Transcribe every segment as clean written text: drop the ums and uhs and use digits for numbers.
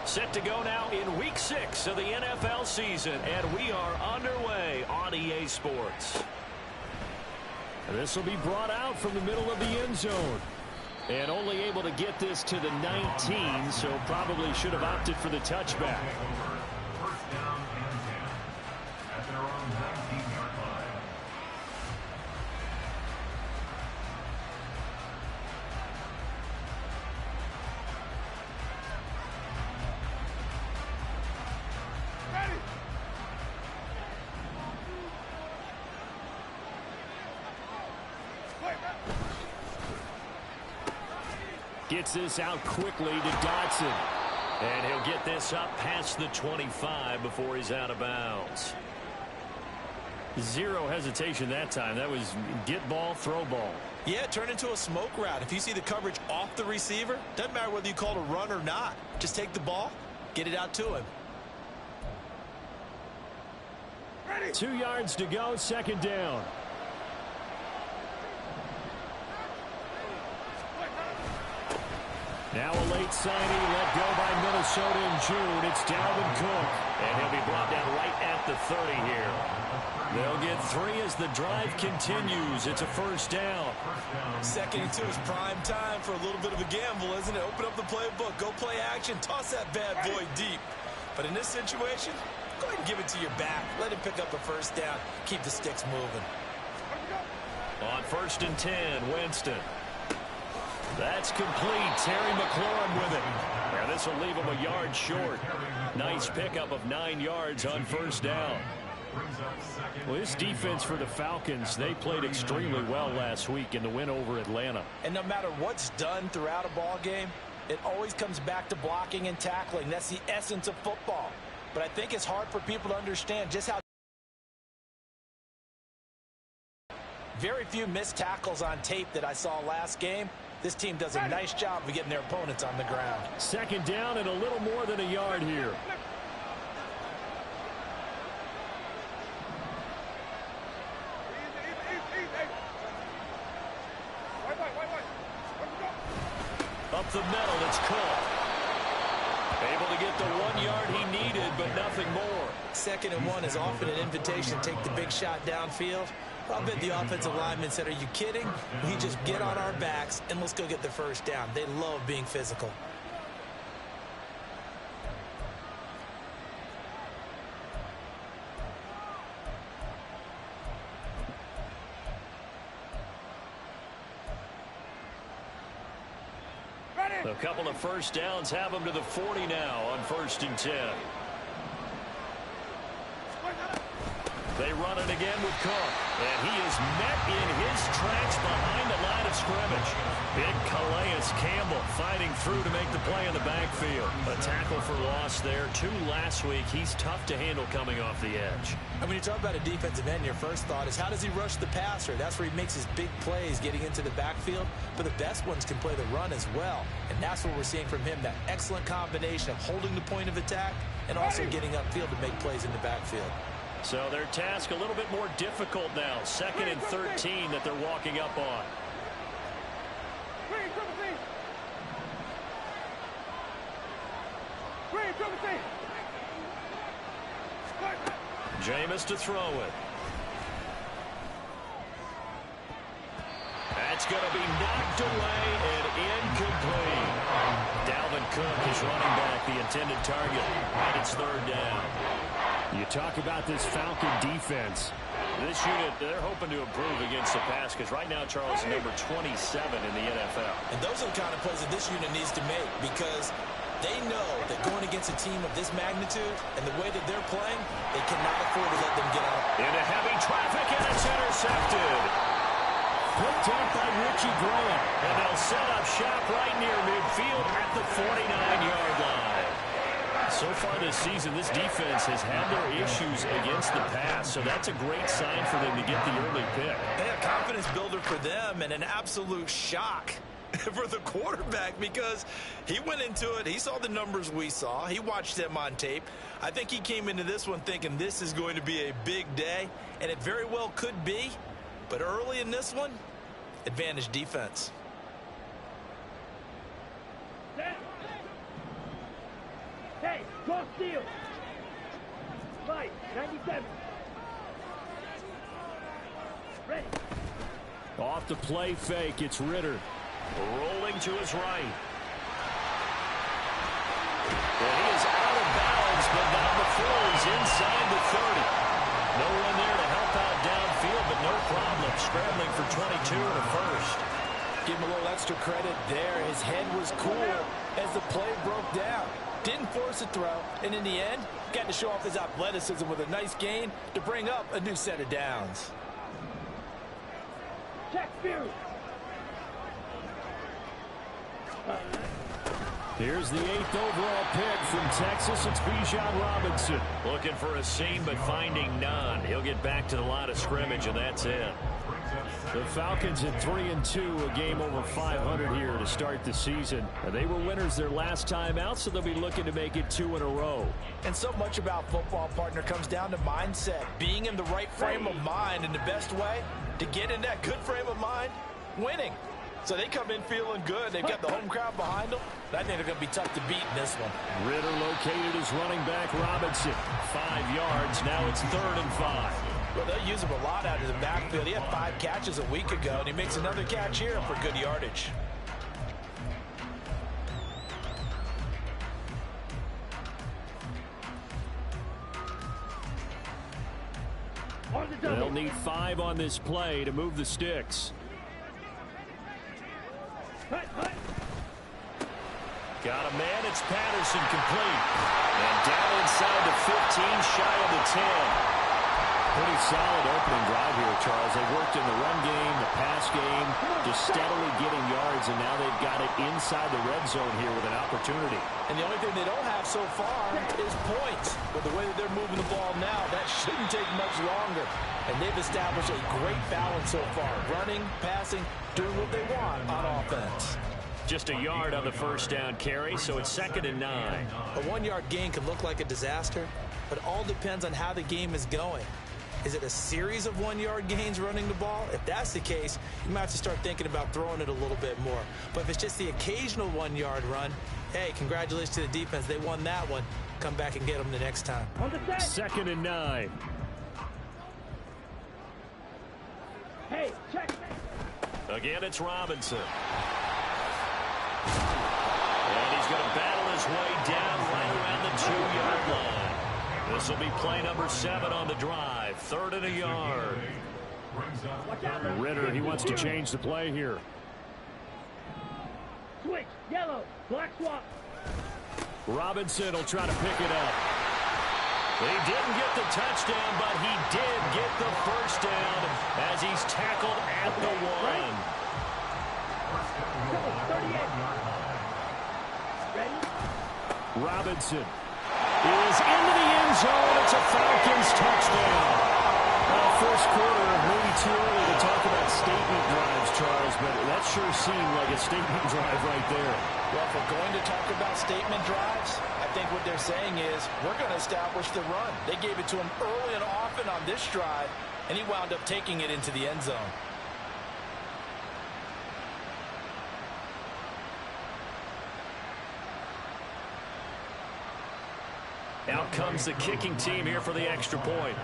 Set to go now in Week 6 of the NFL season, and we are underway on EA Sports. This will be brought out from the middle of the end zone. And only able to get this to the 19, so probably should have opted for the touchback. First down and 10 at their own 19-yard line. Gets this out quickly to Dotson. And he'll get this up past the 25 before he's out of bounds. Zero hesitation that time. That was get ball, throw ball. Yeah, turn into a smoke route. If you see the coverage off the receiver, doesn't matter whether you call it a run or not. Just take the ball, get it out to him. 2 yards to go, second down. Now a late signing let go by Minnesota in June. It's Dalvin Cook. And he'll be brought down right at the 30 here. They'll get 3 as the drive continues. It's a first down. 2nd and 2 is prime time for a little bit of a gamble, isn't it? Open up the playbook, go play action, toss that bad boy deep. But in this situation, go ahead and give it to your back. Let him pick up a first down. Keep the sticks moving. On 1st and 10, Winston. That's complete. Terry McLaurin with it. And this will leave him a yard short. Nice pickup of 9 yards on first down. Well, this defense for the Falcons, they played extremely well last week in the win over Atlanta. And no matter what's done throughout a ball game, it always comes back to blocking and tackling. That's the essence of football. But I think it's hard for people to understand just how very few missed tackles on tape that I saw last game. This team does a nice job of getting their opponents on the ground. Second down and a little more than a yard here. Up the middle, it's Cook. Able to get the 1 yard he needed, but nothing more. 2nd and 1 is often an invitation to take the big shot downfield. I bet the offensive lineman said, are you kidding? We just get on our backs and let's go get the first down. They love being physical. A couple of first downs have them to the 40 now on 1st and 10. They run it again with Cook. And he is met in his tracks behind the line of scrimmage. Big Calais Campbell fighting through to make the play in the backfield. A tackle for loss there. 2 last week. He's tough to handle coming off the edge. And when you talk about a defensive end, your first thought is how does he rush the passer? That's where he makes his big plays getting into the backfield. But the best ones can play the run as well. And that's what we're seeing from him, that excellent combination of holding the point of attack and also getting upfield to make plays in the backfield. So their task a little bit more difficult now. 2nd and 13 that they're walking up on. Jameis to throw it. That's going to be knocked away and incomplete. Dalvin Cook is running back the intended target, and it's 3rd down. You talk about this Falcon defense. This unit, they're hoping to improve against the pass because right now, Charles, is number 27 in the NFL. And those are the kind of plays that this unit needs to make because they know that going against a team of this magnitude and the way that they're playing, they cannot afford to let them get out. Into heavy traffic, and it's intercepted. Picked up by Richie Graham. And they'll set up shop right near midfield at the 49-yard line. So far this season, this defense has had their issues against the pass, so that's a great sign for them to get the early pick. Yeah, confidence builder for them and an absolute shock for the quarterback because he went into it. He saw the numbers we saw. He watched them on tape. I think he came into this one thinking this is going to be a big day, and it very well could be. But early in this one, advantage defense. Hey, cross field. Fight, 97. Ready. Off the play fake, it's Ritter. Rolling to his right. Well, he is out of bounds, but not before he's inside the 30. No one there to help out downfield, but no problem. Scrambling for 22 and a first. Give him a little extra credit there. His head was cool as the play broke down. Didn't force a throw, and in the end, got to show off his athleticism with a nice gain to bring up a new set of downs. Check field. Here's the 8th overall pick from Texas. It's Bijan Robinson. Looking for a seam, but finding none. He'll get back to the line of scrimmage, and that's it. The Falcons at 3-2, a game over 500 here to start the season. They were winners their last time out, so they'll be looking to make it 2 in a row. And so much about football, partner, comes down to mindset. Being in the right frame of mind, and the best way to get in that good frame of mind, winning. So they come in feeling good. They've got the home crowd behind them. I think they're going to be tough to beat in this one. Ritter located as running back Robinson. 5 yards. Now it's 3rd and 5. Well, they'll use him a lot out of the backfield. He had 5 catches a week ago, and he makes another catch here for good yardage. They'll need 5 on this play to move the sticks. Got a man, it's Patterson, complete. And down inside the 15, shy of the 10. Pretty solid opening drive here, Charles. They worked in the run game, the pass game, just steadily getting yards, and now they've got it inside the red zone here with an opportunity. And the only thing they don't have so far is points. With the way that they're moving the ball now, that shouldn't take much longer. And they've established a great balance so far. Running, passing, doing what they want on offense. Just a yard on the first down carry, so it's 2nd and 9. A 1-yard gain can look like a disaster, but it all depends on how the game is going. Is it a series of 1-yard gains running the ball? If that's the case, you might have to start thinking about throwing it a little bit more. But if it's just the occasional 1-yard run, hey, congratulations to the defense. They won that one. Come back and get them the next time. 2nd and 9. Hey, check. Again, it's Robinson. And he's going to battle his way down right around the 2-yard line. This will be play number 7 on the drive. 3rd and a yard. Ritter, he wants to change the play here. Switch, yellow, black swap. Robinson will try to pick it up. He didn't get the touchdown, but he did get the first down as he's tackled at the 1. Robinson is into the end zone. It's a Falcons touchdown. First quarter, maybe too early to talk about statement drives, Charles, but that sure seemed like a statement drive right there. Well, if we're going to talk about statement drives, I think what they're saying is we're going to establish the run. They gave it to him early and often on this drive, and he wound up taking it into the end zone. Out comes the kicking team here for the extra point.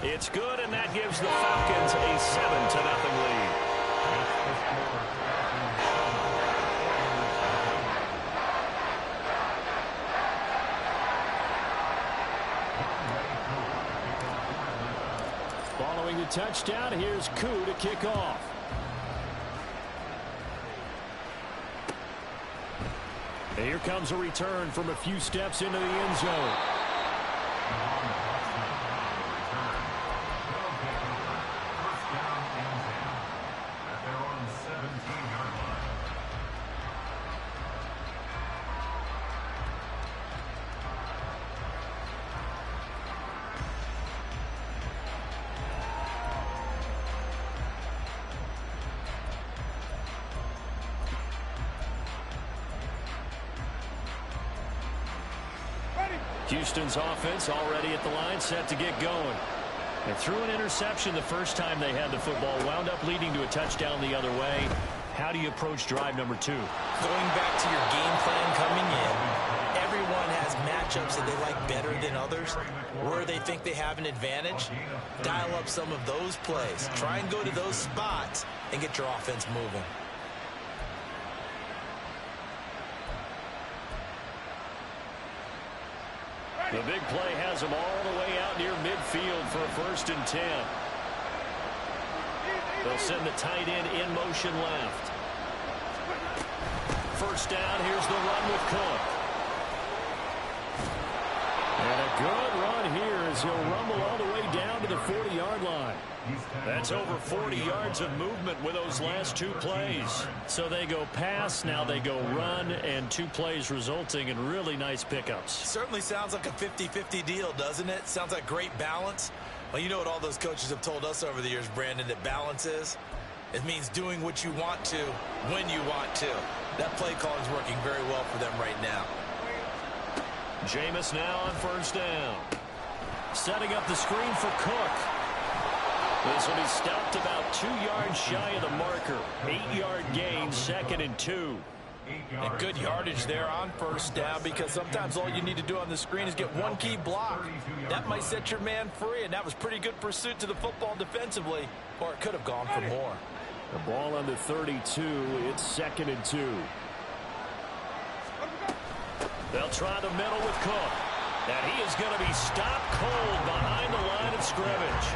It's good, and that gives the Falcons a 7-0 lead. Following the touchdown, here's Koo to kick off. And here comes a return from a few steps into the end zone. Houston's offense already at the line, set to get going. And threw an interception the first time they had the football, wound up leading to a touchdown the other way. How do you approach drive number 2? Going back to your game plan coming in, everyone has matchups that they like better than others. Where they think they have an advantage, dial up some of those plays. Try and go to those spots and get your offense moving. The big play has him all the way out near midfield for a 1st and 10. They'll send the tight end in motion left. 1st down, here's the run with Cook. And a good run here as he'll rumble all the way down to the 40-yard line. That's over 40 yards of movement with those last 2 plays. So they go pass, now they go run, and 2 plays resulting in really nice pickups. Certainly sounds like a 50-50 deal, doesn't it? Sounds like great balance. Well, you know what all those coaches have told us over the years, Brandon, that balance is? It means doing what you want to when you want to. That play call is working very well for them right now. Jameis now on 1st down. Setting up the screen for Cook. This will be stopped about 2 yards shy of the marker. 8-yard gain, 2nd and 2. And good yardage there on 1st down, because sometimes all you need to do on the screen is get one key block. That might set your man free, and that was pretty good pursuit to the football defensively, or it could have gone for more. The ball on the 32. It's 2nd and 2. They'll try the middle with Cook. And he is going to be stopped cold behind the line of scrimmage.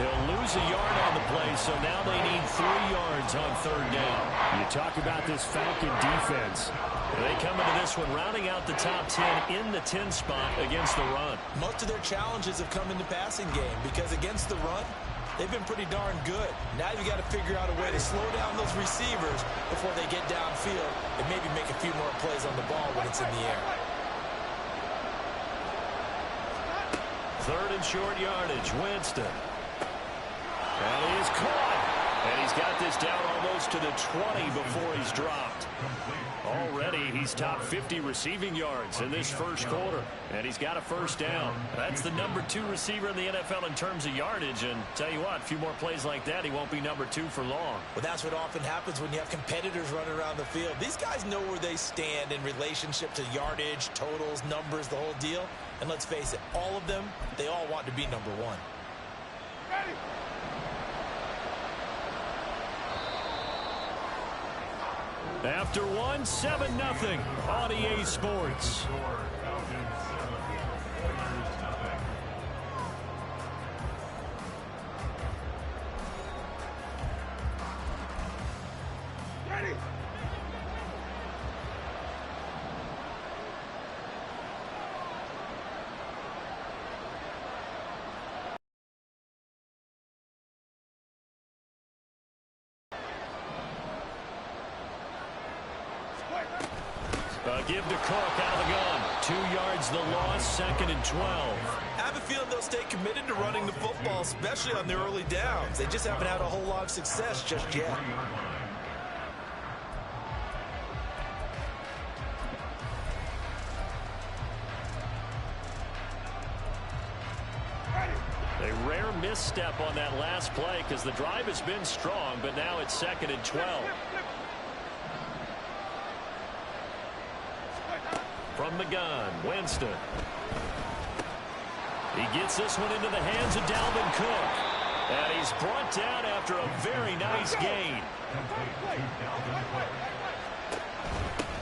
He'll lose a yard on the play, so now they need 3 yards on 3rd down. You talk about this Falcon defense. They come into this one rounding out the top 10 in the 10 spot against the run. Most of their challenges have come in the passing game, because against the run, they've been pretty darn good. Now you got to figure out a way to slow down those receivers before they get downfield and maybe make a few more plays on the ball when it's in the air. 3rd and short yardage. Winston. And he is caught. And he's got this down almost to the 20 before he's dropped. Already he's top 50 receiving yards in this 1st quarter. And he's got a 1st down. That's the number 2 receiver in the NFL in terms of yardage. And tell you what, a few more plays like that, he won't be number 2 for long. Well, that's what often happens when you have competitors running around the field. These guys know where they stand in relationship to yardage, totals, numbers, the whole deal. And let's face it, all of them, they all want to be number 1. Ready. After 1, 7-0 on EA Sports. Ready. Give to Cook out of the gun. 2 yards the loss, 2nd and 12. I have a feeling they'll stay committed to running the football, especially on their early downs. They just haven't had a whole lot of success just yet. A rare misstep on that last play because the drive has been strong, but now it's 2nd and 12. From the gun, Winston. He gets this one into the hands of Dalvin Cook. And he's brought down after a very nice gain.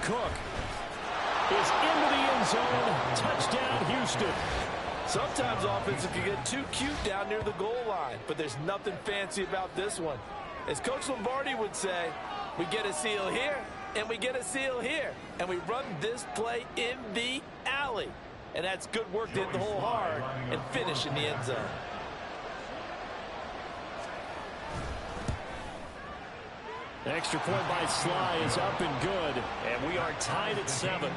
Cook is into the end zone. Touchdown, Houston. Sometimes offenses can get too cute down near the goal line, but there's nothing fancy about this one. As Coach Lombardi would say, we get a seal here, and we get a seal here, and we run this play in the alley. And that's good work to hit the hole hard and finish in the end zone. Extra point by Sly is up and good, and we are tied at 7.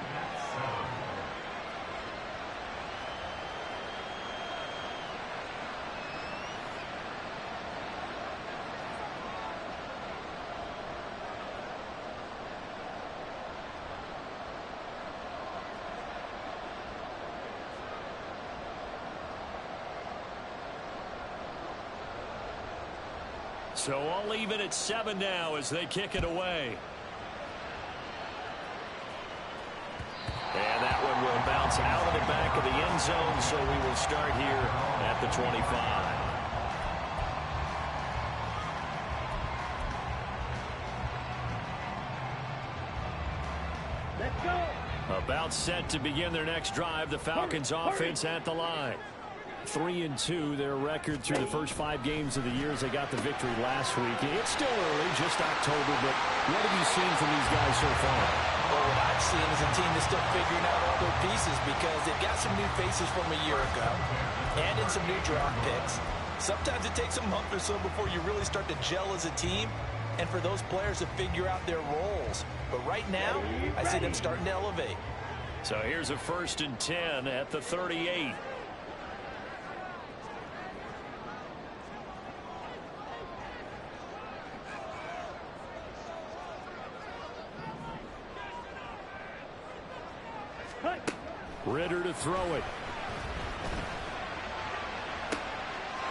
So all even at 7 now as they kick it away. And that one will bounce out of the back of the end zone, so we will start here at the 25. Let's go. About set to begin their next drive. The Falcons offense at the line. 3-2, their record through the first 5 games of the year as they got the victory last week. It's still early, just October, but what have you seen from these guys so far? Well, what I've seen is a team that's still figuring out all their pieces because they've got some new faces from a year ago and in some new draft picks. Sometimes it takes a month or so before you really start to gel as a team and for those players to figure out their roles. But right now, I see them starting to elevate. So here's a 1st and 10 at the 38. Ritter to throw it.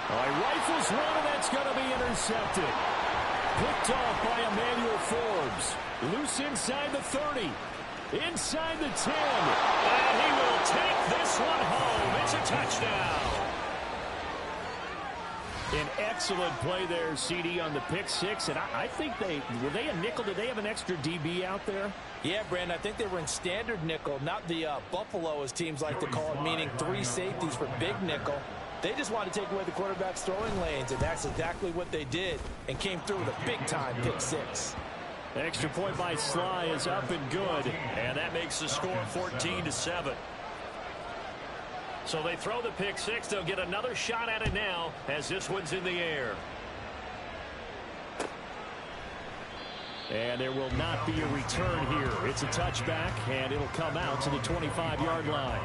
Oh, he rifles one, and that's going to be intercepted. Picked off by Emmanuel Forbes. Loose inside the 30. Inside the 10. And he will take this one home. It's a touchdown. An excellent play there, CD, on the pick 6. And I think were they a nickel? Did they have an extra DB out there? Yeah, Brandon, I think they were in standard nickel, not the Buffalo, as teams like to call it, meaning 3 safeties for big nickel. They just wanted to take away the quarterback's throwing lanes, and that's exactly what they did, and came through with a big-time pick 6. Extra point by Sly is up and good, and that makes the score 14-7. So they throw the pick 6. They'll get another shot at it now as this one's in the air. And there will not be a return here. It's a touchback, and it'll come out to the 25-yard line.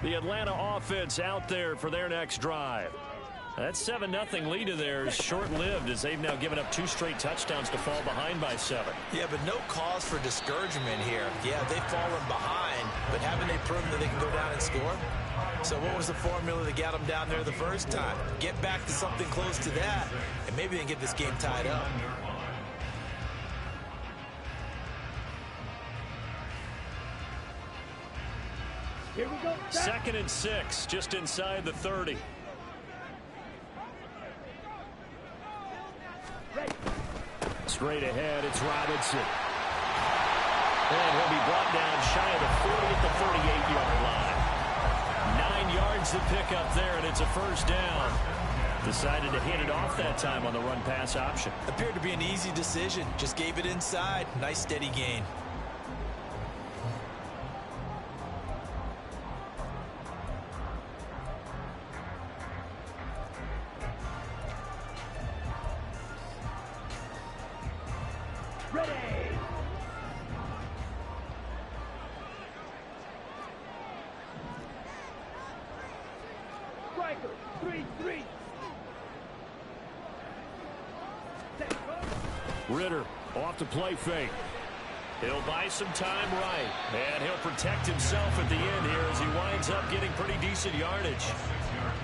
The Atlanta offense out there for their next drive. That 7-0 lead of theirs short-lived as they've now given up 2 straight touchdowns to fall behind by 7. Yeah, but no cause for discouragement here. Yeah, they've fallen behind, but haven't they proven that they can go down and score? So what was the formula that got them down there the first time? Get back to something close to that, and maybe they can get this game tied up. Here we go. 2nd and 6, just inside the 30. Straight ahead, it's Robinson. And he'll be brought down shy of the 40 at the 38-yard line. 9 yards to pick up there, and it's a 1st down. Decided to hit it off that time on the run-pass option. Appeared to be an easy decision. Just gave it inside. Nice steady gain. Ready. Striker, 3-3. Ritter off to play fake. He'll buy some time right, and he'll protect himself at the end here as he winds up getting pretty decent yardage.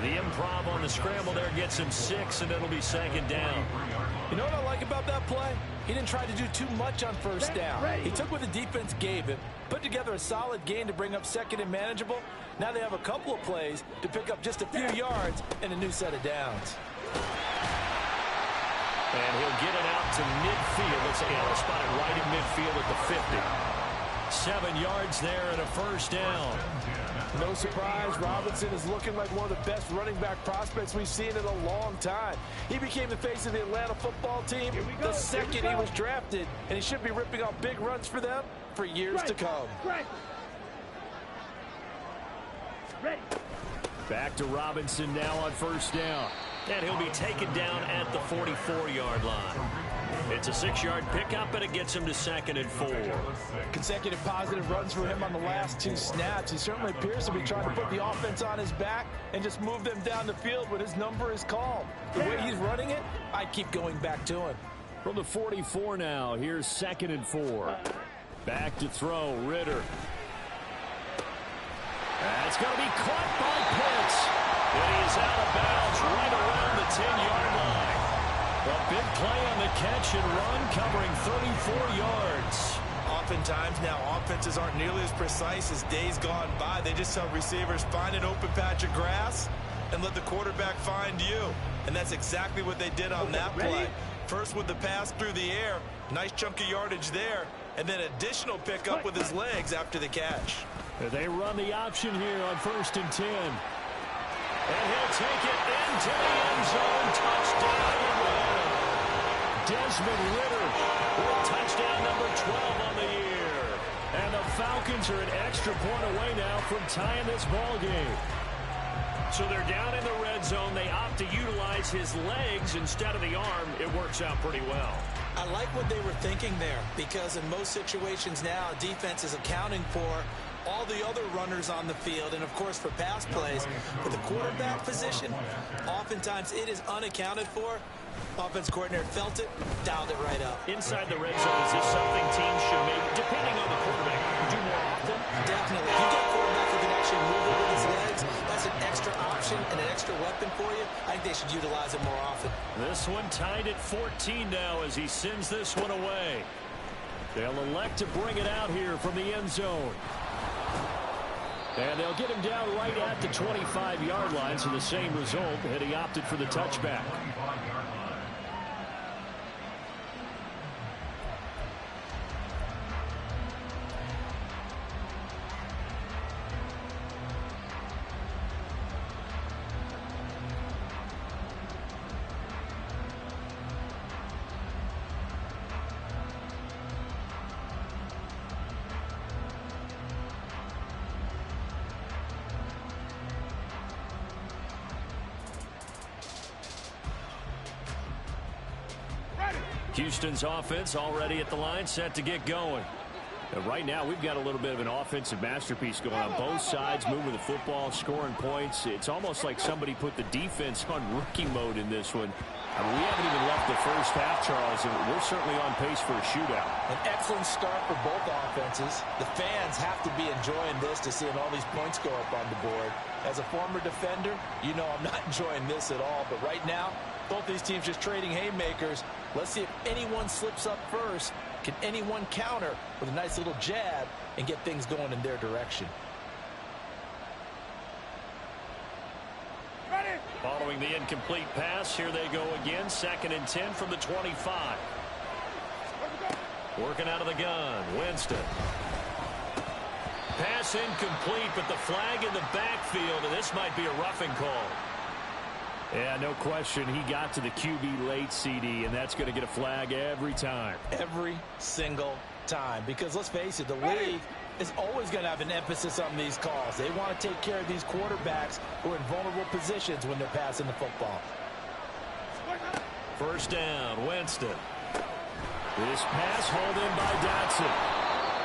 The improv on the scramble there gets him 6, and it'll be 2nd down. You know what I like about that play? He didn't try to do too much on 1st down. He took what the defense gave him, put together a solid gain to bring up 2nd and manageable. Now they have a couple of plays to pick up just a few yards and a new set of downs. And he'll get it out to midfield. They'll spot it right in midfield at the 50. 7 yards there and a 1st down. No surprise, Robinson is looking like one of the best running back prospects we've seen in a long time. He became the face of the Atlanta football team the second he was drafted, and he should be ripping off big runs for them for years to come. Ready. Back to Robinson now on 1st down. And he'll be taken down at the 44-yard line. It's a 6-yard pickup, and it gets him to 2nd and 4. Consecutive positive runs for him on the last 2 snaps. He certainly appears to be trying to put the offense on his back and just move them down the field when his number is called. The way he's running it, I keep going back to him. From the 44 now, here's 2nd and 4. Back to throw, Ritter. That's going to be caught by Pitts. And he is out of bounds right around the 10-yard line. A big play on the catch and run, covering 34 yards. Oftentimes now, offenses aren't nearly as precise as days gone by. They just tell receivers, find an open patch of grass and let the quarterback find you. And that's exactly what they did on that play. First with the pass through the air, nice chunk of yardage there, and then additional pickup with his legs after the catch. They run the option here on 1st and 10. And he'll take it into the end zone. Touchdown. Desmond Ritter with touchdown number 12 on the year. And the Falcons are an extra point away now from tying this ball game. So they're down in the red zone. They opt to utilize his legs instead of the arm. It works out pretty well. I like what they were thinking there, because in most situations now, defense is accounting for all the other runners on the field and, of course, for pass plays. But the quarterback position, oftentimes it is unaccounted for. Offense coordinator felt it, dialed it right up. Inside the red zone, is this something teams should maybe, depending on the quarterback, do more often? Definitely. If you get a quarterback who can actually move it with his legs, that's an extra option and an extra weapon for you. I think they should utilize it more often. This one tied at 14 now as he sends this one away. They'll elect to bring it out here from the end zone. And they'll get him down right at the 25-yard line, so the same result, and he opted for the touchback. Houston's offense already at the line, set to get going. And right now, we've got a little bit of an offensive masterpiece going on. Both sides moving the football, scoring points. It's almost like somebody put the defense on rookie mode in this one. I mean, we haven't even left the first half, Charles, and we're certainly on pace for a shootout. An excellent start for both offenses. The fans have to be enjoying this to seeing all these points go up on the board. As a former defender, you know I'm not enjoying this at all. But right now, both these teams just trading haymakers. Let's see if anyone slips up first. Can anyone counter with a nice little jab and get things going in their direction? Following the incomplete pass, here they go again. 2nd and 10 from the 25. Working out of the gun, Winston. Pass incomplete, but the flag in the backfield, and this might be a roughing call. Yeah, no question. He got to the QB late, CD, and that's going to get a flag every time. Every single time. Because let's face it, the league is always going to have an emphasis on these calls. They want to take care of these quarterbacks who are in vulnerable positions when they're passing the football. First down, Winston. This pass hauled in by Dotson.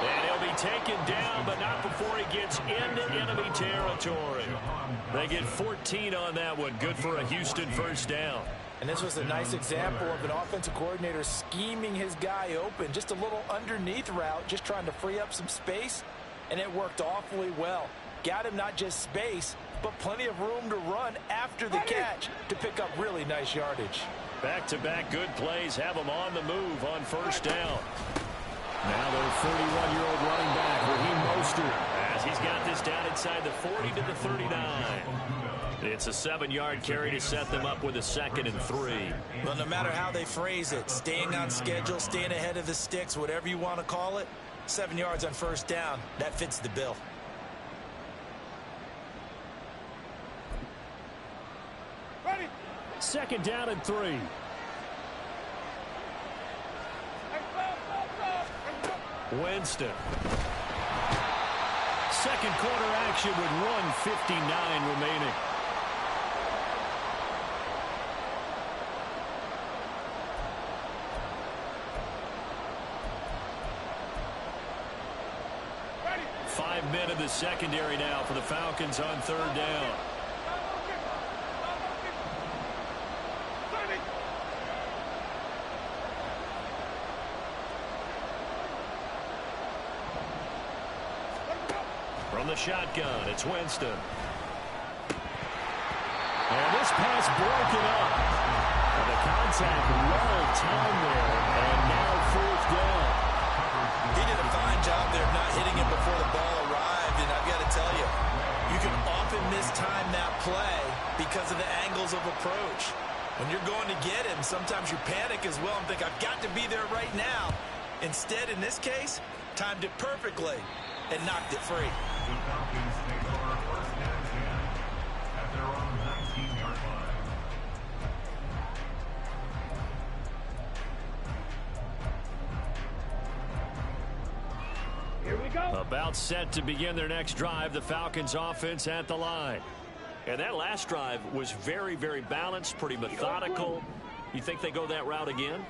And he'll be taken down, but not before he gets into enemy territory. They get 14 on that one. Good for a Houston first down. And this was a nice example of an offensive coordinator scheming his guy open. Just a little underneath route, just trying to free up some space. And it worked awfully well. Got him not just space, but plenty of room to run after the catch to pick up really nice yardage. Back-to-back good plays have him on the move on first down. Now their 31-year-old running back, Raheem Mostert, as he's got this down inside the 40 to the 39. It's a 7-yard carry to set them up with a 2nd and 3. Well, no matter how they phrase it, staying on schedule, staying ahead of the sticks, whatever you want to call it, 7 yards on first down, that fits the bill. Ready. 2nd down and 3. Winston. Second quarter action with 1:59 remaining. 5 men in the secondary now for the Falcons on third down. From the shotgun, it's Winston. And this pass broken up. And the contact well timed there. And now fourth down. He did a fine job there of not hitting him before the ball arrived. And I've got to tell you, you can often mistime that play because of the angles of approach. When you're going to get him, sometimes you panic as well and think, I've got to be there right now. Instead, in this case, timed it perfectly and knocked it free. The Falcons take over first and 10 at their own 19-yard line. Here we go. About set to begin their next drive, the Falcons offense at the line. And that last drive was very, very balanced, pretty methodical. You think they go that route again?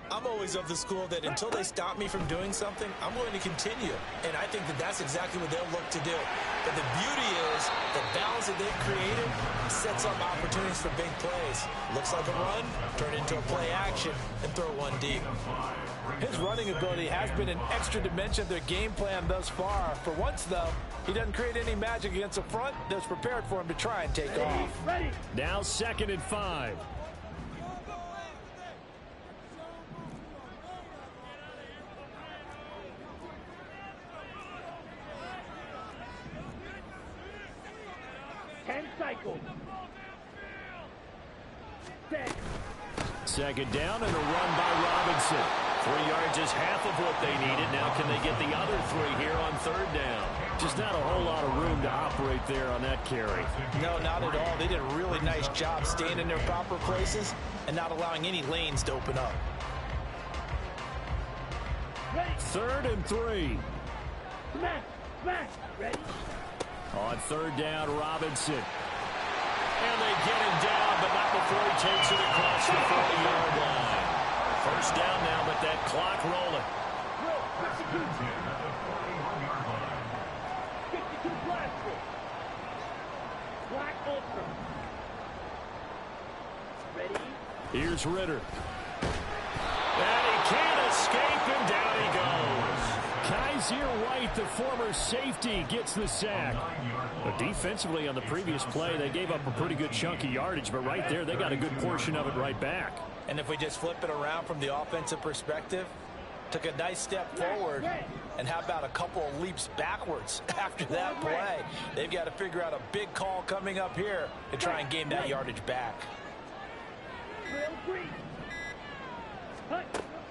I'm always of the school that until they stop me from doing something, I'm going to continue. And I think that that's exactly what they'll look to do. But the beauty is the balance that they've created sets up opportunities for big plays. Looks like a run, turn it into a play action, and throw one deep. His running ability has been an extra dimension of their game plan thus far. For once, though, he doesn't create any magic against the front that's prepared for him to try and take off. Ready. Now 2nd and 5. Cycle. Set. 2nd down and a run by Robinson. 3 yards is half of what they needed. Now can they get the other 3 here on 3rd down? Just not a whole lot of room to operate there on that carry. No, not at all. They did a really nice job staying in their proper places and not allowing any lanes to open up. 3rd and 3. Smash. Smash. Ready. On 3rd down, Robinson. And they get him down, but not before he takes it across the 40-yard line. 1st down now, but that clock rolling. 52 plastic. Black Ultra. Ready. Here's Ritter. And he can't escape, and down he goes. Kaiser White, the former safety, gets the sack. But defensively on the previous play, they gave up a pretty good chunk of yardage, but right there, they got a good portion of it right back. And if we just flip it around from the offensive perspective, took a nice step forward, and how about a couple of leaps backwards after that play? They've got to figure out a big call coming up here to try and gain that yardage back.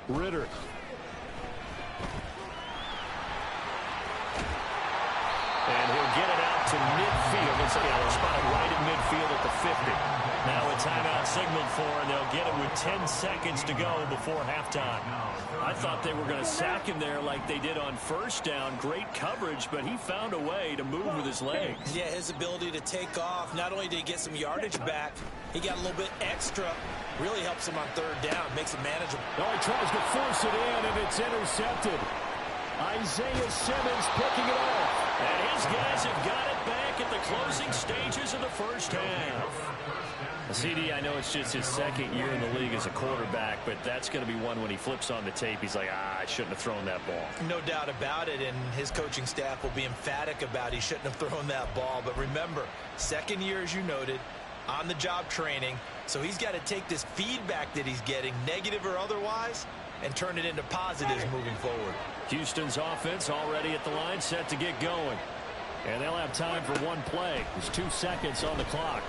Ritter. And he'll get it out to midfield. It's spotted right in midfield at the 50. Now a timeout signaled for, and they'll get it with 10 seconds to go before halftime. I thought they were going to sack him there like they did on 1st down. Great coverage, but he found a way to move with his legs. Yeah, his ability to take off, not only did he get some yardage back, he got a little bit extra. Really helps him on 3rd down, makes it manageable. Oh, he tries to force it in, and it's intercepted. Isaiah Simmons picking it off. And his guys have got it back at the closing stages of the 1st half. CD, I know it's just his 2nd year in the league as a quarterback, but that's going to be one when he flips on the tape, he's like, I shouldn't have thrown that ball. No doubt about it, and his coaching staff will be emphatic about he shouldn't have thrown that ball. But remember, 2nd year, as you noted, on-the-job training, so he's got to take this feedback that he's getting, negative or otherwise, and turn it into positives moving forward. Houston's offense already at the line, set to get going. And they'll have time for one play. There's 2 seconds on the clock.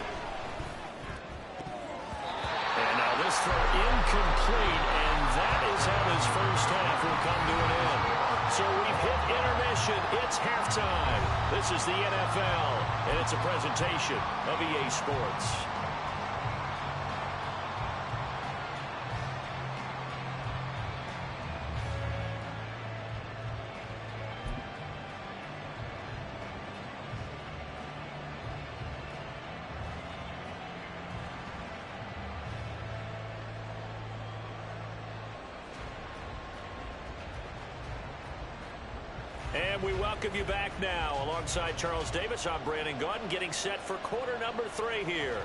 And now this throw incomplete, and that is how this 1st half will come to an end. So we've hit intermission. It's halftime. This is the NFL, and it's a presentation of EA Sports. And we welcome you back now. Alongside Charles Davis, I'm Brandon Gaudin, getting set for quarter number 3 here.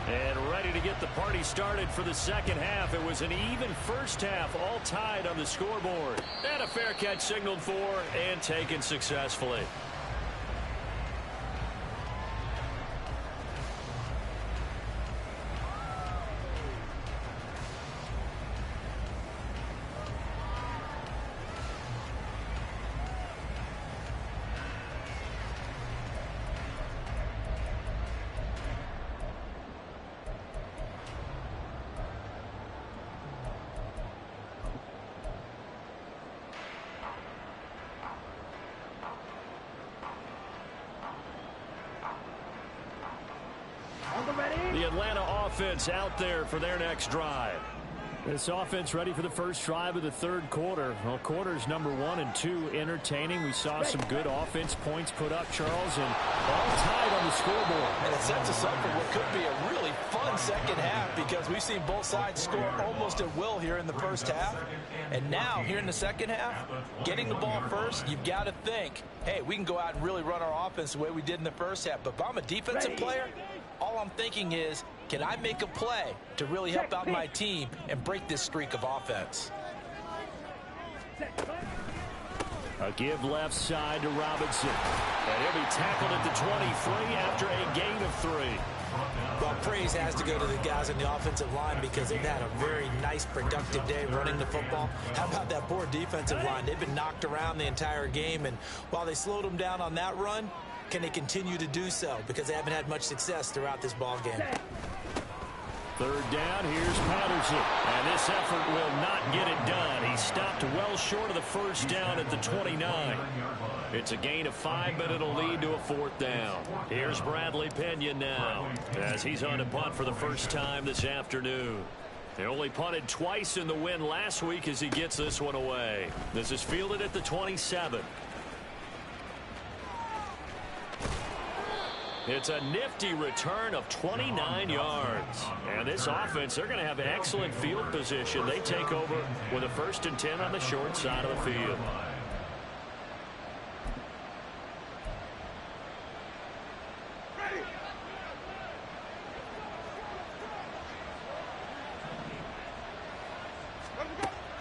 And ready to get the party started for the second half. It was an even first half, all tied on the scoreboard. And a fair catch signaled for and taken successfully. The Atlanta offense out there for their next drive. This offense ready for the first drive of the third quarter. Well, quarters number 1 and 2 entertaining. We saw some good offense points put up, Charles, and all tied on the scoreboard. And it sets us up for what could be a really fun second half because we've seen both sides score almost at will here in the first half. And now, here in the second half, getting the ball first, you've got to think, hey, we can go out and really run our offense the way we did in the first half. But if I'm a defensive player, all I'm thinking is, can I make a play to really help out my team and break this streak of offense? A give left side to Robinson. And he'll be tackled at the 23 after a gain of 3. Well, praise has to go to the guys on the offensive line because they've had a very nice, productive day running the football. How about that poor defensive line? They've been knocked around the entire game, and while they slowed them down on that run, can they continue to do so? Because they haven't had much success throughout this ball game. Third down, here's Patterson. And this effort will not get it done. He stopped well short of the first down at the 29. It's a gain of 5, but it'll lead to a 4th down. Here's Bradley Pena now as he's on to punt for the first time this afternoon. They only punted twice in the win last week as he gets this one away. This is fielded at the 27. It's a nifty return of 29 yards. And this offense, they're going to have excellent field position. They take over with a 1st and 10 on the short side of the field.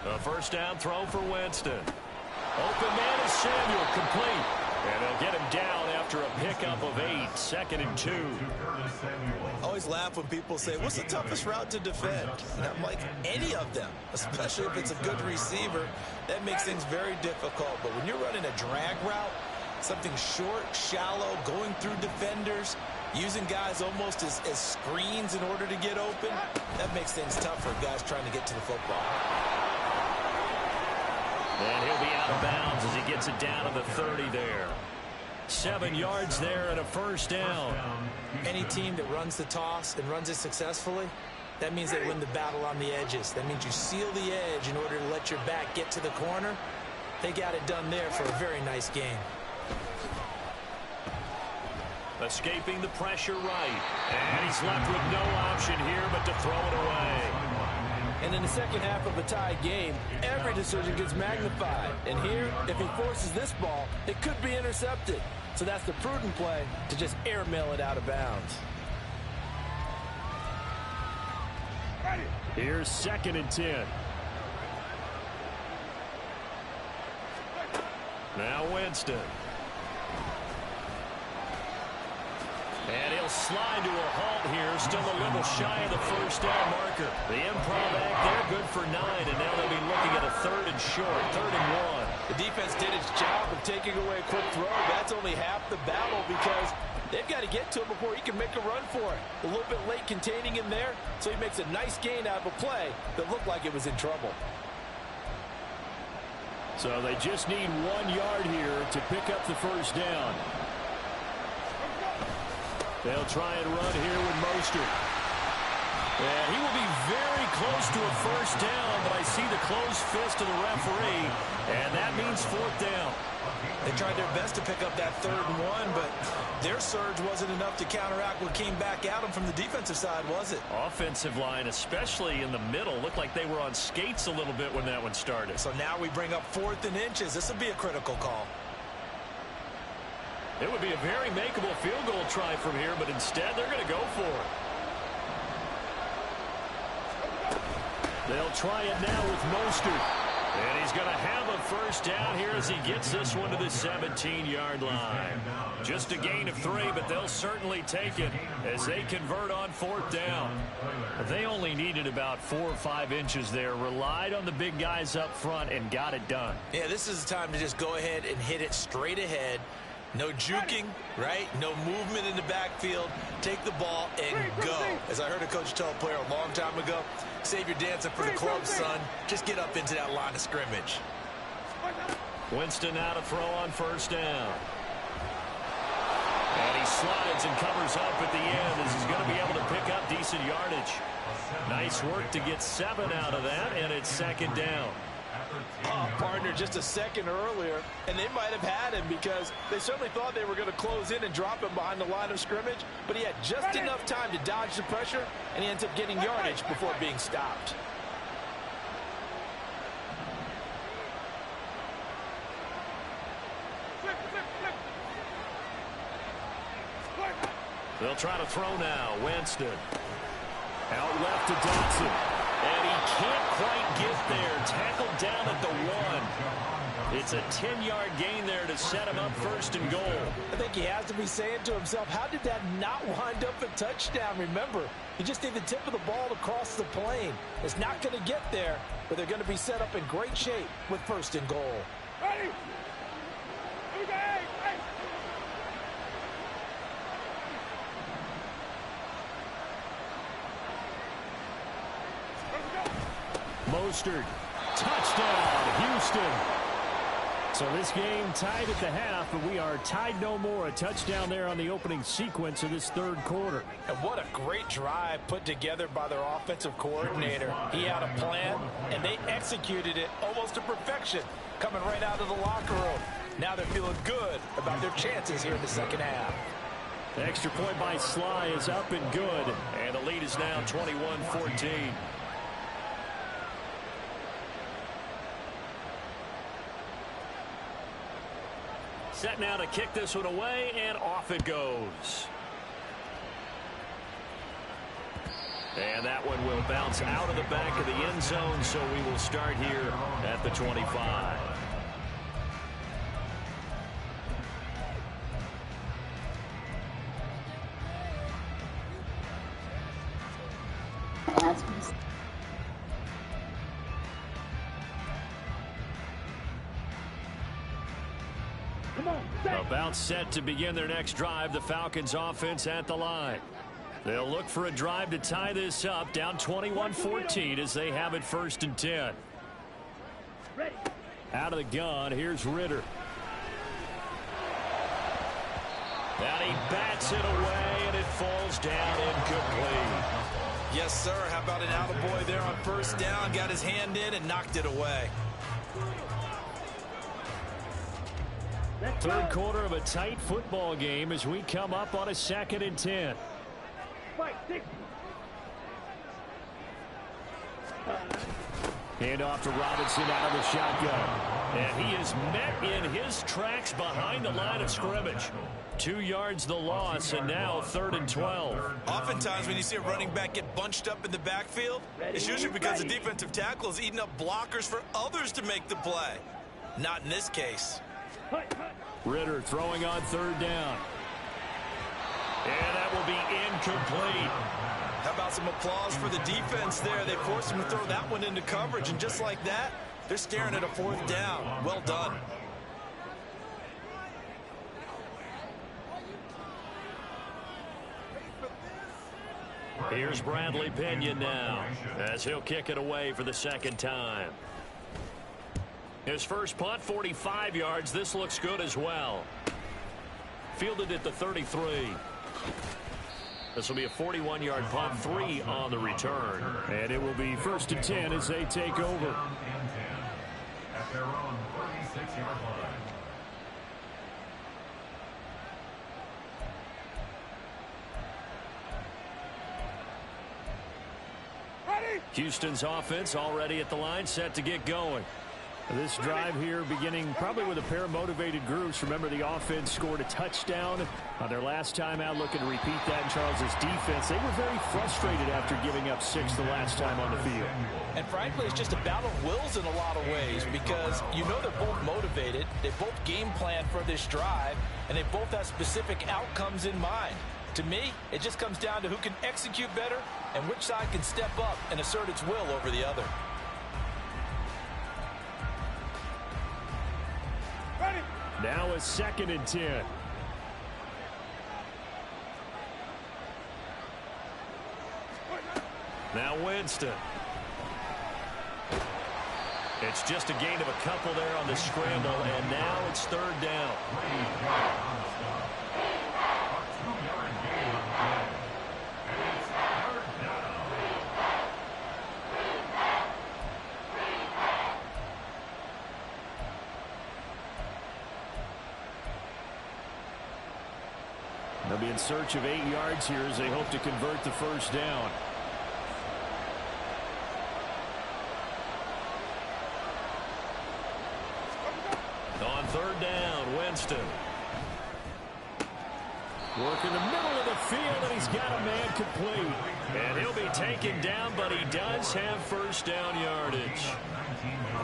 A first down throw for Winston. Open man is Samuel, complete. And they'll get him down after a pickup of 8, 2nd and 2. I always laugh when people say, what's the toughest route to defend? And I'm like, any of them, especially if it's a good receiver. That makes things very difficult. But when you're running a drag route, something short, shallow, going through defenders, using guys almost as screens in order to get open, that makes things tough for guys trying to get to the football. And he'll be out of bounds as he gets it down to the 30 there. 7 yards there and a first down. Any team that runs the toss and runs it successfully, that means they win the battle on the edges. That means you seal the edge in order to let your back get to the corner. They got it done there for a very nice game. Escaping the pressure right. And he's left with no option here but to throw it away. And in the second half of a tie game, every decision gets magnified. And here, if he forces this ball, it could be intercepted. So that's the prudent play to just airmail it out of bounds. Here's 2nd and 10. Now Winston. And he'll slide to a halt here, still a little shy of the first down marker. The improv act there, good for 9, and now they'll be looking at a 3rd and short, 3rd and 1. The defense did its job of taking away a quick throw. That's only half the battle because they've got to get to him before he can make a run for it. A little bit late containing him there, so he makes a nice gain out of a play that looked like it was in trouble. So they just need 1 yard here to pick up the first down. They'll try and run here with Mostert. And he will be very close to a first down, but I see the closed fist of the referee, and that means fourth down. They tried their best to pick up that 3rd and 1, but their surge wasn't enough to counteract what came back at them from the defensive side, was it? Offensive line, especially in the middle, looked like they were on skates a little bit when that one started. So now we bring up 4th and inches. This will be a critical call. It would be a very makeable field goal try from here, but instead they're going to go for it. They'll try it now with Mostert. And he's going to have a first down here as he gets this one to the 17-yard line. Just a gain of 3, but they'll certainly take it as they convert on 4th down. They only needed about 4 or 5 inches there, relied on the big guys up front, and got it done. Yeah, this is the time to just go ahead and hit it straight ahead. No juking, right? No movement in the backfield. Take the ball and go. As I heard a coach tell a player a long time ago, save your dancing for the club, son. Just get up into that line of scrimmage. Winston now to throw on first down. And he slides and covers up at the end as he's going to be able to pick up decent yardage. Nice work to get 7 out of that, and it's 2nd down. Partner, just a second earlier, and they might have had him because they certainly thought they were going to close in and drop him behind the line of scrimmage, but he had just enough time to dodge the pressure, and he ends up getting yardage before being stopped. They'll try to throw now. Winston. Out left to Dotson. And he can't quite get there. Tackled down at the 1. It's a 10-yard gain there to set him up 1st and goal. I think he has to be saying to himself, how did that not wind up a touchdown? Remember, you just need the tip of the ball to cross the plane. It's not going to get there, but they're going to be set up in great shape with 1st and goal. Ready? Okay. Mostert. Touchdown, Houston. So this game tied at the half, but we are tied no more. A touchdown there on the opening sequence of this 3rd quarter. And what a great drive put together by their offensive coordinator. He had a plan, and they executed it almost to perfection, coming right out of the locker room. Now they're feeling good about their chances here in the 2nd half. The extra point by Sly is up and good, and the lead is now 21-14. Set now to kick this one away, and off it goes. And that one will bounce out of the back of the end zone, so we will start here at the 25. About set to begin their next drive. The Falcons offense at the line. They'll look for a drive to tie this up, down 21-14 as they have it 1st and 10. Ready. Out of the gun, here's Ritter. And he bats it away, and it falls down incomplete. Yes, sir. How about an attaboy there on 1st down? Got his hand in and knocked it away. 3rd quarter of a tight football game as we come up on a 2nd and 10. Fight, 6. Hand off to Robinson out of the shotgun. And he is met in his tracks behind the line of scrimmage. 2 yards the loss, and now 3rd and 12. Oftentimes when you see a running back get bunched up in the backfield, it's usually because the defensive tackle is eating up blockers for others to make the play. Not in this case. Ritter throwing on 3rd down. And that will be incomplete. How about some applause for the defense there? They forced him to throw that one into coverage, and just like that, they're staring at a 4th down. Well done. Here's Bradley Pinion now as he'll kick it away for the 2nd time. His first punt, 45 yards. This looks good as well. Fielded at the 33. This will be a 41-yard punt, 3 on the return. And it will be 1st and 10 as they take over. At their own 36-yard line. Houston's offense already at the line, set to get going. This drive here beginning probably with a pair of motivated groups. Remember, the offense scored a touchdown on their last time out, looking to repeat that in Charles's defense. They were very frustrated after giving up 6 the last time on the field. And frankly, it's just a battle of wills in a lot of ways because you know they're both motivated. They both game plan for this drive, and they both have specific outcomes in mind. To me, it just comes down to who can execute better and which side can step up and assert its will over the other. Now a 2nd and 10. Now Winston. It's just a gain of a couple there on the scramble, and now it's 3rd down. They'll be in search of 8 yards here as they hope to convert the 1st down. On 3rd down, Winston. Work in the middle of the field, and he's got a man complete. And he'll be taken down, but he does have 1st down yardage.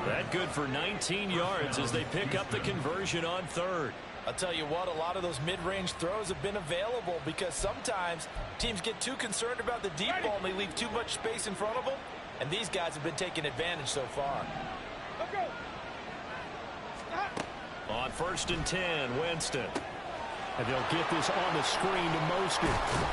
That good for 19 yards as they pick up the conversion on 3rd. I'll tell you what, a lot of those mid-range throws have been available because sometimes teams get too concerned about the deep ball and they leave too much space in front of them. And these guys have been taking advantage so far. On 1st and 10, Winston. And they'll get this on the screen to Mostert.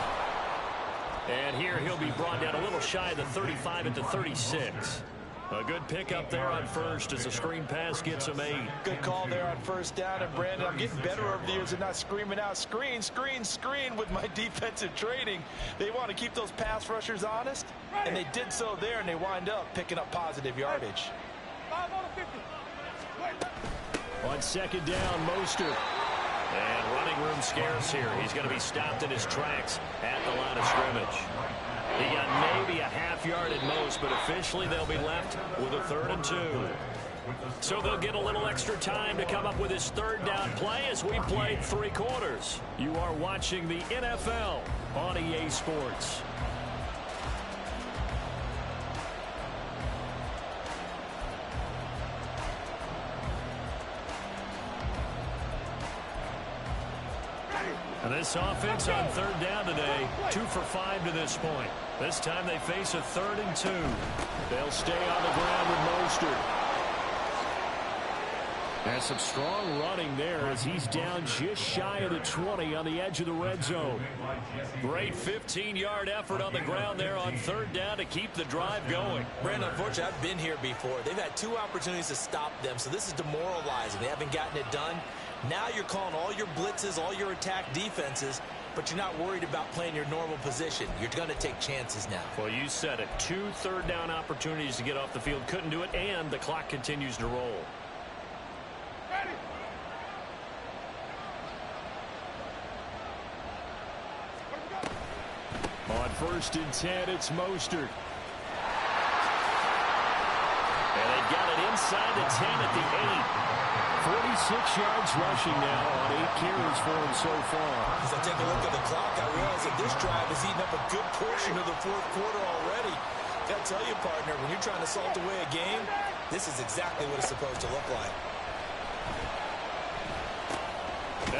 And here he'll be brought down a little shy of the 35 at the 36. A good pickup there on 1st as the screen pass gets him 8. Good call there on 1st down. And Brandon, I'm getting better over the years and not screaming out screen, screen, screen with my defensive training. They want to keep those pass rushers honest, and they did so there, and they wind up picking up positive yardage. On 2nd down, Mostert. And running room scarce here. He's going to be stopped in his tracks at the line of scrimmage. He got maybe a half yard at most, but officially they'll be left with a 3rd and 2. So they'll get a little extra time to come up with his 3rd down play as we played 3 quarters. You are watching the NFL on EA Sports. And this offense on 3rd down today, 2 for 5 to this point. This time they face a 3rd and 2. They'll stay on the ground with Mostert. There's some strong running there as he's down just shy of the 20 on the edge of the red zone. Great 15-yard effort on the ground there on 3rd down to keep the drive going. Brandon, unfortunately, I've been here before. They've had 2 opportunities to stop them, so this is demoralizing. They haven't gotten it done. Now you're calling all your blitzes, all your attack defenses, but you're not worried about playing your normal position. You're going to take chances now. Well, you said it. 2 3rd down opportunities to get off the field. Couldn't do it, and the clock continues to roll. On 1st and 10, it's Mostert. And they got it inside the 10 at the 46 yards rushing now on 8 carries for him so far. As I take a look at the clock, I realize that this drive has eaten up a good portion of the 4th quarter already. Got to tell you, partner, when you're trying to salt away a game, this is exactly what it's supposed to look like.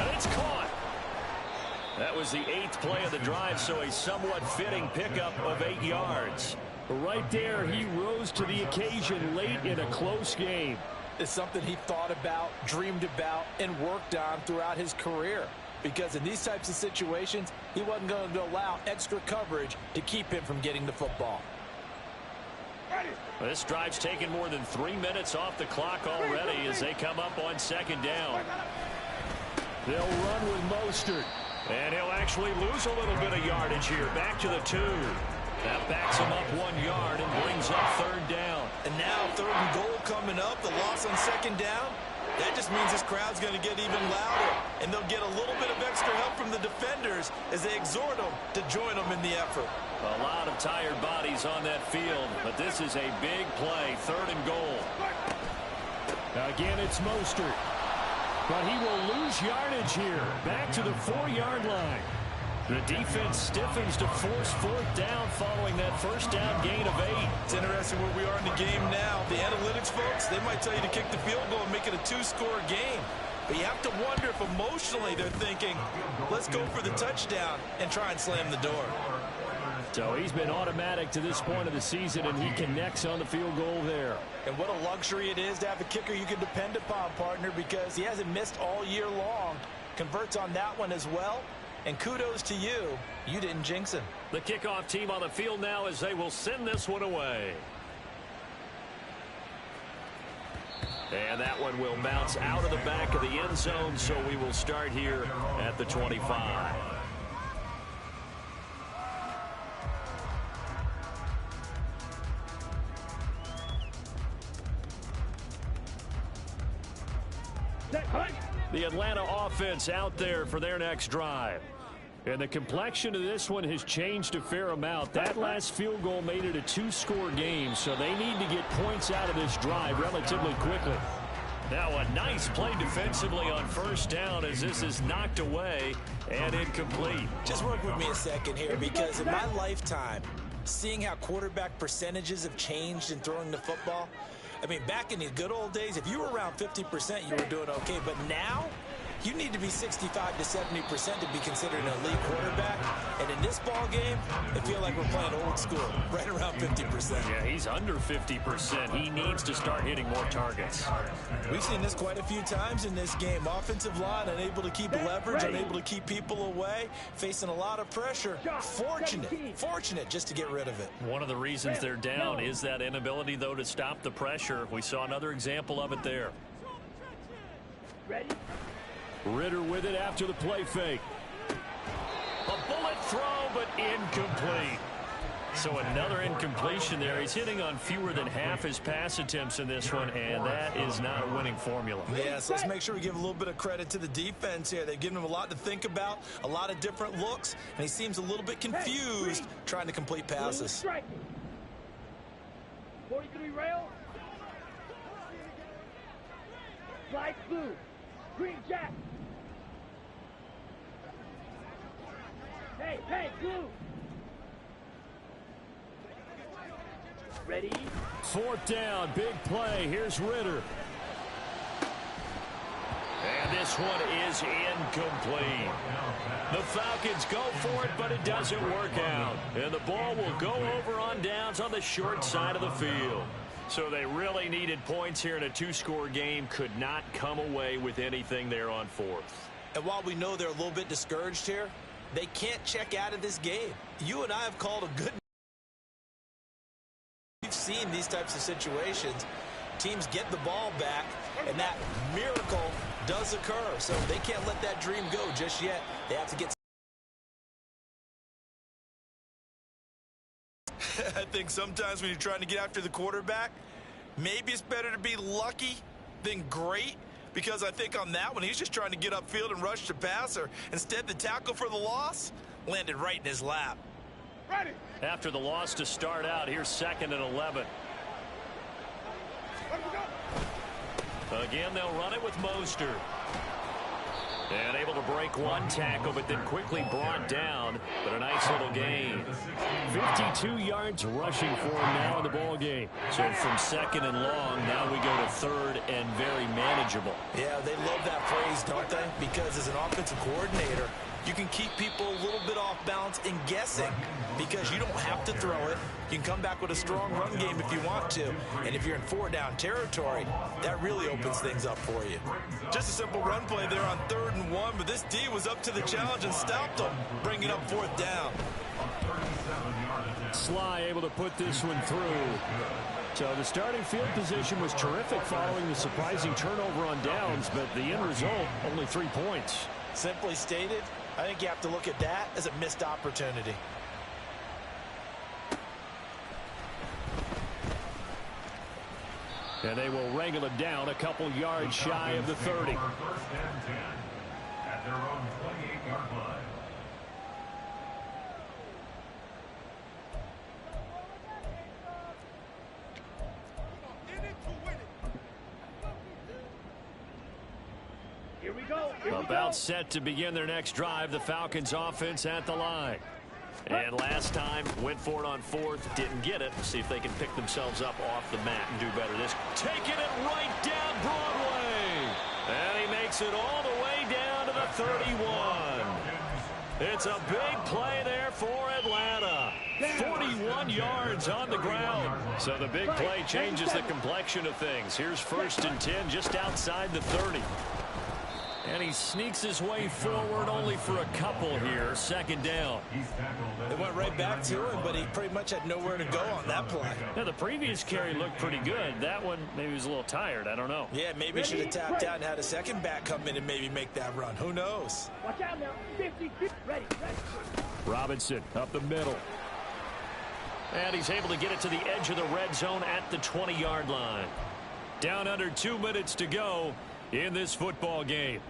And it's caught. That was the 8th play of the drive, so a somewhat fitting pickup of 8 yards. Right there, he rose to the occasion late in a close game. It's something he thought about, dreamed about, and worked on throughout his career. Because in these types of situations, he wasn't going to allow extra coverage to keep him from getting the football. This drive's taken more than 3 minutes off the clock already as they come up on 2nd down. They'll run with Mostert. And he'll actually lose a little bit of yardage here. Back to the 2. That backs him up 1 yard and brings up 3rd down. And now 3rd and goal coming up. The loss on 2nd down. That just means this crowd's going to get even louder. And they'll get a little bit of extra help from the defenders as they exhort them to join them in the effort. A lot of tired bodies on that field, but this is a big play. 3rd and goal. Again, it's Mostert. But he will lose yardage here. Back to the 4-yard line. The defense stiffens to force 4th down following that 1st down gain of 8. It's interesting where we are in the game now. The analytics folks, they might tell you to kick the field goal and make it a 2-score game. But you have to wonder if emotionally they're thinking, let's go for the touchdown and try and slam the door. So he's been automatic to this point of the season, and he connects on the field goal there. And what a luxury it is to have a kicker you can depend upon, partner, because he hasn't missed all year long. Converts on that one as well. And kudos to you. You didn't jinx him. The kickoff team on the field now as they will send this one away. And that one will bounce out of the back of the end zone, so we will start here at the 25. The Atlanta offense out there for their next drive. And the complexion of this one has changed a fair amount. That last field goal made it a 2-score game, so they need to get points out of this drive relatively quickly. Now a nice play defensively on 1st down as this is knocked away and incomplete. Just work with me a second here, because in my lifetime, seeing how quarterback percentages have changed in throwing the football, I mean, back in the good old days, if you were around 50%, you were doing okay. But now, you need to be 65 to 70% to be considered an elite quarterback. And in this ball game, I feel like we're playing old school, right around 50%. Yeah, he's under 50%. He needs to start hitting more targets. We've seen this quite a few times in this game. Offensive line unable to keep leverage, unable to keep people away, facing a lot of pressure. Fortunate just to get rid of it. One of the reasons they're down is that inability, though, to stop the pressure. We saw another example of it there. Ready? Ritter with it after the play fake. A bullet throw, but incomplete. So another incompletion there. He's hitting on fewer than half his pass attempts in this one, and that is not a winning formula. Yes, let's make sure we give a little bit of credit to the defense here. They've given him a lot to think about, a lot of different looks, and he seems a little bit confused trying to complete passes. 43 rail. Slide blue. Green jack. Hey, blue. Ready? 4th down, big play. Here's Ritter. And this one is incomplete. The Falcons go for it, but it doesn't work out. And the ball will go over on downs on the short side of the field. So they really needed points here in a 2-score game. Could not come away with anything there on 4th. And while we know they're a little bit discouraged here, they can't check out of this game. You and I have called a good... We've seen these types of situations. Teams get the ball back, and that miracle does occur. So they can't let that dream go just yet. They have to get... I think sometimes when you're trying to get after the quarterback, maybe it's better to be lucky than great, because I think on that one, he's just trying to get upfield and rush the passer. Instead, the tackle for the loss landed right in his lap. Ready? After the loss to start out, here's 2nd and 11. Again, they'll run it with Mostert. And able to break one tackle, but then quickly brought down. But a nice little gain. 52 yards rushing for him now in the ball game. So from 2nd and long, now we go to 3rd and very manageable. Yeah, they love that phrase, don't they? Because as an offensive coordinator, you can keep people a little bit off balance and guessing, because you don't have to throw it. You can come back with a strong run game if you want to. And if you're in 4-down territory, that really opens things up for you. Just a simple run play there on 3rd and 1, but this D was up to the challenge and stopped them, bringing up 4th down. Sly able to put this one through. So the starting field position was terrific following the surprising turnover on downs, but the end result, only 3 points. Simply stated, I think you have to look at that as a missed opportunity. And they will wrangle it down a couple yards shy of the 30. First and 10 at their own 28-yard line. Here we go. Here we go. About set to begin their next drive, the Falcons offense at the line. And last time, went for it on fourth, didn't get it. See if they can pick themselves up off the mat and do better. This taking it right down Broadway. And he makes it all the way down to the 31. It's a big play there for Atlanta. 41 yards on the ground. So the big play changes the complexion of things. Here's 1st and 10 just outside the 30. And he sneaks his way forward only for a couple here. 2nd down. They went right back to him, but he pretty much had nowhere to go on that play. Now, the previous carry looked pretty good. That one, maybe he was a little tired. I don't know. Yeah, maybe he should have tapped out and had a second back come in and maybe make that run. Who knows? Watch out now. 50, 50. Ready. Robinson up the middle. And he's able to get it to the edge of the red zone at the 20-yard line. Down under 2 minutes to go in this football game.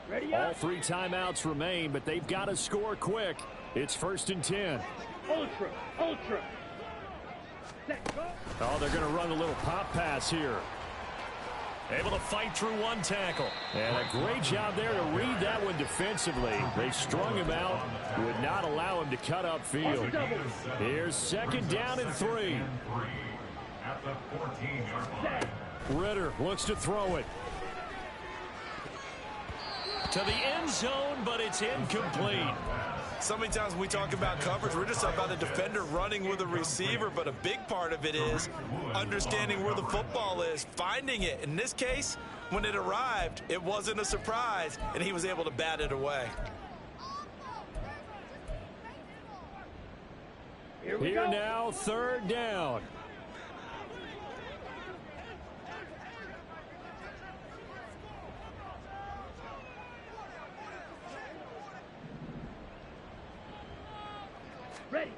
Ready All up. 3 timeouts remain, but they've got to score quick. It's 1st and 10. Ultra. Set, go. Oh, they're going to run a little pop pass here. Able to fight through one tackle. And a great job there to read that one defensively. They strung him out, would not allow him to cut upfield. Here's 2nd down and 3. At the 14-yard line. Ritter looks to throw it. To the end zone, but it's incomplete. So many times when we talk about coverage, we're just about a defender running with a receiver, but a big part of it is understanding where the football is, finding it. In this case, when it arrived, it wasn't a surprise, and he was able to bat it away. Here we Here go. now, 3rd down. Ready.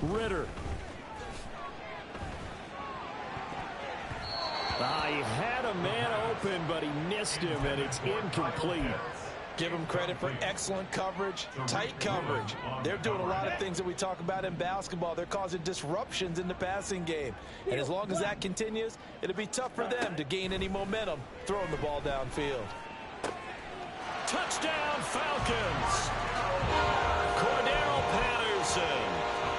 Ritter. He had a man open, but he missed him, and it's incomplete. Give them credit for excellent coverage, tight coverage. They're doing a lot of things that we talk about in basketball. They're causing disruptions in the passing game. And as long as that continues, it'll be tough for them to gain any momentum throwing the ball downfield. Touchdown, Falcons. Cordero Patterson.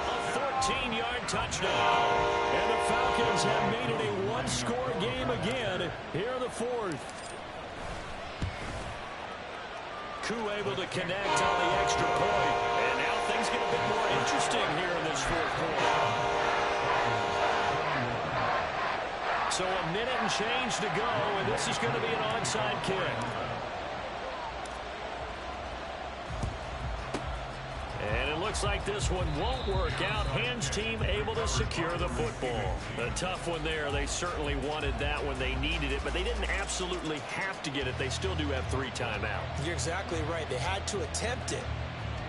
A 14-yard touchdown. And the Falcons have made it a one-score game again here in the 4th. Koo able to connect on the extra point. And now things get a bit more interesting here in this 4th quarter. So a minute and change to go, and this is going to be an onside kick. And it looks like this one won't work out. Hands team able to secure the football. A tough one there. They certainly wanted that when they needed it, but they didn't absolutely have to get it. They still do have 3 timeouts. You're exactly right. They had to attempt it.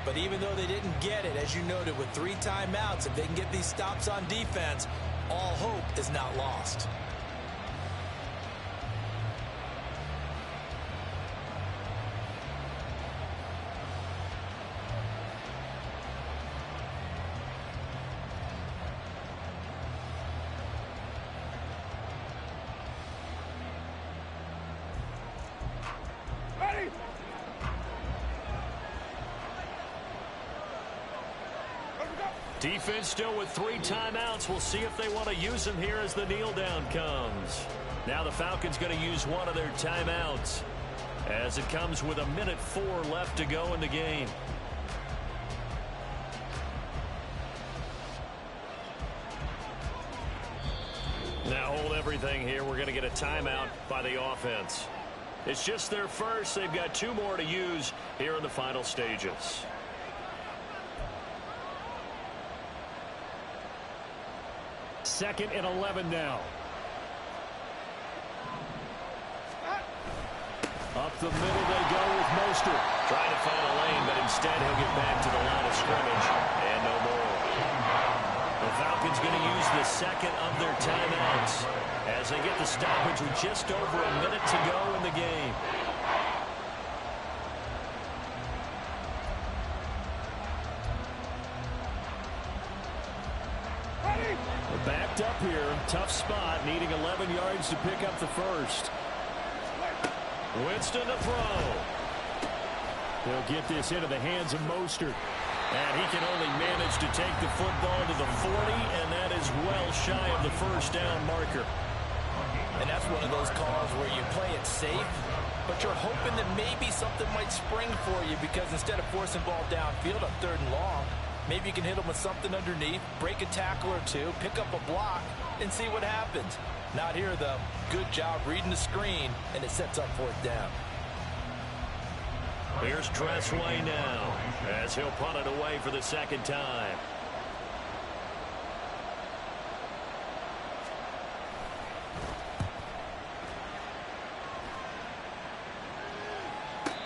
But even though they didn't get it, as you noted, with 3 timeouts, if they can get these stops on defense, all hope is not lost. Ready. Defense still with 3 timeouts. We'll see if they want to use them here as the kneel down comes. Now the Falcons going to use one of their timeouts as it comes with a minute 4 left to go in the game. Now hold everything here. We're going to get a timeout by the offense. It's just their first. They've got 2 more to use here in the final stages. Second and 11 now. Up the middle they go with Mostert. Trying to find a lane, but instead he'll get back to the line of scrimmage. And no more. The Falcons going to use the second of their timeouts as they get the stoppage with just over a minute to go in the game. We're backed up here. Tough spot, needing 11 yards to pick up the first. Winston to throw. They'll get this into the hands of Mostert. And he can only manage to take the football to the 40, and that is well shy of the first down marker. And that's one of those calls where you play it safe, but you're hoping that maybe something might spring for you, because instead of forcing ball downfield on 3rd and long, maybe you can hit them with something underneath, break a tackle or two, pick up a block, and see what happens. Not here, though. Good job reading the screen, and it sets up 4th down. Here's Tressway now as he'll punt it away for the second time.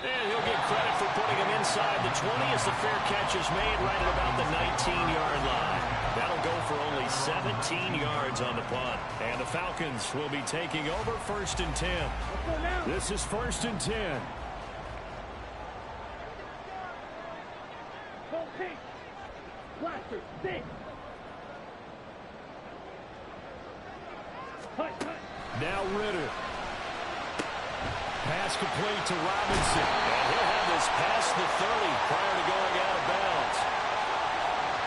And he'll get credit for putting him inside the 20 as the fair catch is made right at about the 19-yard line. That'll go for only 17 yards on the punt. And the Falcons will be taking over 1st and 10. This is 1st and 10. Blaster, 6. Now Ritter. Pass complete to Robinson. And he'll have this past the 30 prior to going out of bounds.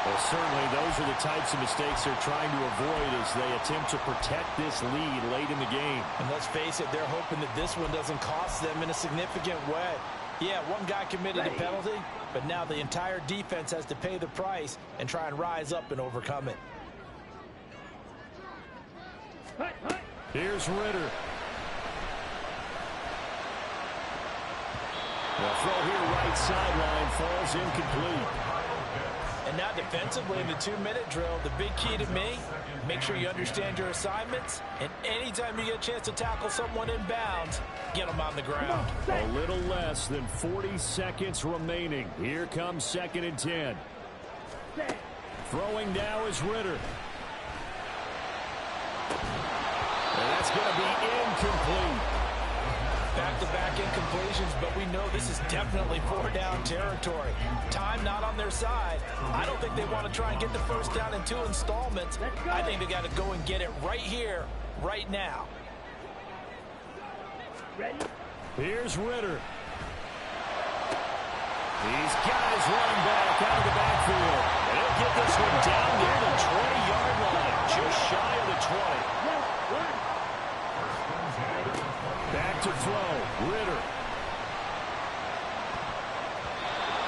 Well, certainly those are the types of mistakes they're trying to avoid as they attempt to protect this lead late in the game. And let's face it, they're hoping that this one doesn't cost them in a significant way. Yeah, one guy committed a penalty, but now the entire defense has to pay the price and try and rise up and overcome it. Here's Ritter. The throw here right sideline falls incomplete. And now defensively in the 2-minute drill, the big key to me, make sure you understand your assignments, and anytime you get a chance to tackle someone in bounds, get them on the ground. A little less than 40 seconds remaining. Here comes 2nd and 10. Throwing now is Ritter. And that's going to be incomplete. Back-to-back incompletions, but we know this is definitely 4-down territory. Time not on their side. I don't think they want to try and get the first down in 2 installments. I think they got to go and get it right here, right now. Ready? Here's Ritter. These guys running back out of the backfield. And he'll get this one down near the 20-yard line, just shy of the 20. Back to throw, Ritter.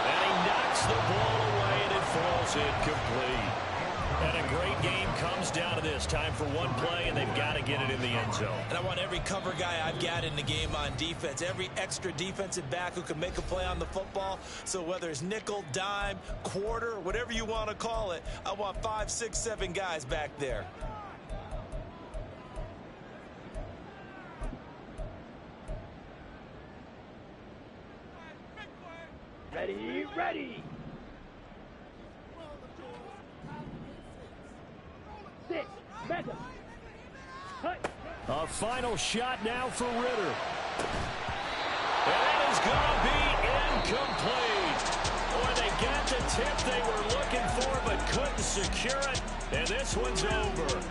And he knocks the ball away, and it falls incomplete. And a great game comes down to this. Time for one play, and they've got to get it in the end zone. And I want every cover guy I've got in the game on defense, every extra defensive back who can make a play on the football. So whether it's nickel, dime, quarter, whatever you want to call it, I want 5, 6, 7 guys back there. Ready, ready. 6, mega. A final shot now for Ritter. And it is going to be incomplete. Boy, they got the tip they were looking for, but couldn't secure it. And this one's over.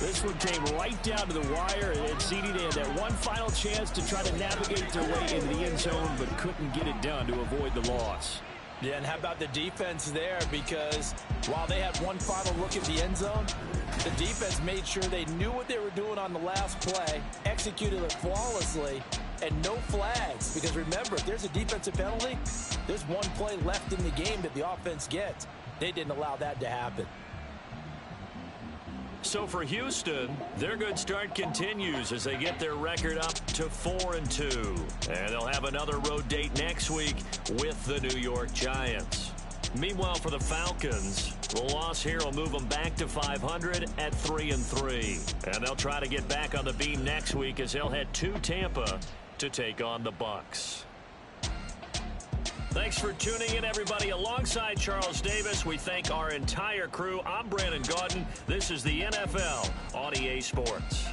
This one came right down to the wire, and CD, they had that one final chance to try to navigate their way into the end zone, but couldn't get it done to avoid the loss. Yeah, and how about the defense there? Because while they had one final look at the end zone, the defense made sure they knew what they were doing on the last play, executed it flawlessly, and no flags. Because remember, if there's a defensive penalty, there's one play left in the game that the offense gets. They didn't allow that to happen. So for Houston, their good start continues as they get their record up to 4-2. And they'll have another road date next week with the New York Giants. Meanwhile, for the Falcons, the loss here will move them back to 500 at 3-3. And they'll try to get back on the beam next week as they'll head to Tampa to take on the Bucs. Thanks for tuning in, everybody. Alongside Charles Davis, we thank our entire crew. I'm Brandon Gaudin. This is the NFL on EA Sports.